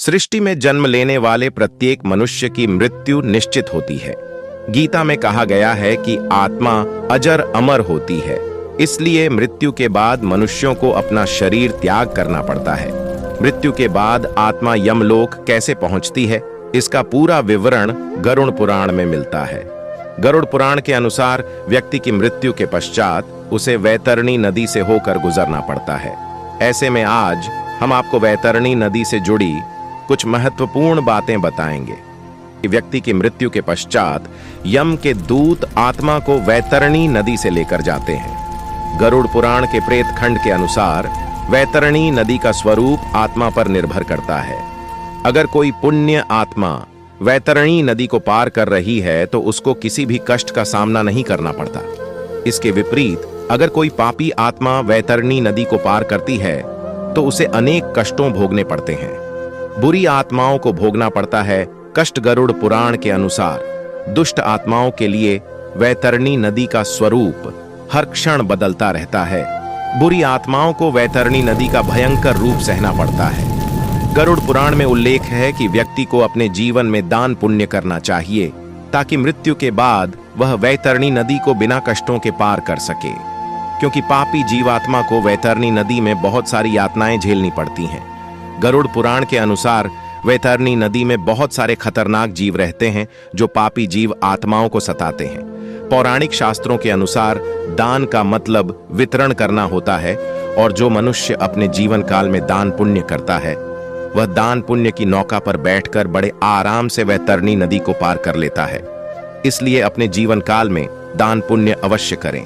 सृष्टि में जन्म लेने वाले प्रत्येक मनुष्य की मृत्यु निश्चित होती है। गीता में कहा गया है कि आत्मा अजर अमर होती है, इसलिए मृत्यु के बाद मनुष्यों को अपना शरीर त्याग करना पड़ता है। मृत्यु के बाद आत्मा यमलोक कैसे पहुंचती है, इसका पूरा विवरण गरुड़ पुराण में मिलता है। गरुड़ पुराण के अनुसार व्यक्ति की मृत्यु के पश्चात उसे वैतरणी नदी से होकर गुजरना पड़ता है। ऐसे में आज हम आपको वैतरणी नदी से जुड़ी कुछ महत्वपूर्ण बातें बताएंगे कि व्यक्ति की मृत्यु के पश्चात यम के दूत आत्मा को वैतरणी नदी से लेकर जाते हैं। गरुड़ पुराण के प्रेत खंड के अनुसार वैतरणी नदी का स्वरूप आत्मा पर निर्भर करता है। अगर कोई पुण्य आत्मा वैतरणी नदी को पार कर रही है तो उसको किसी भी कष्ट का सामना नहीं करना पड़ता। इसके विपरीत अगर कोई पापी आत्मा वैतरणी नदी को पार करती है तो उसे अनेक कष्टों भोगने पड़ते हैं। बुरी आत्माओं को भोगना पड़ता है कष्ट। गरुड़ पुराण के अनुसार दुष्ट आत्माओं के लिए वैतरणी नदी का स्वरूप हर क्षण बदलता रहता है। बुरी आत्माओं को वैतरणी नदी का भयंकर रूप सहना पड़ता है। गरुड़ पुराण में उल्लेख है कि व्यक्ति को अपने जीवन में दान पुण्य करना चाहिए ताकि मृत्यु के बाद वह वैतरणी नदी को बिना कष्टों के पार कर सके, क्योंकि पापी जीवात्मा को वैतरणी नदी में बहुत सारी यातनाएं झेलनी पड़ती हैं। गरुड़ पुराण के अनुसार वैतरणी नदी में बहुत सारे खतरनाक जीव रहते हैं जो पापी जीव आत्माओं को सताते हैं। पौराणिक शास्त्रों के अनुसार दान का मतलब वितरण करना होता है, और जो मनुष्य अपने जीवन काल में दान पुण्य करता है वह दान पुण्य की नौका पर बैठकर बड़े आराम से वैतरणी नदी को पार कर लेता है। इसलिए अपने जीवन काल में दान पुण्य अवश्य करें।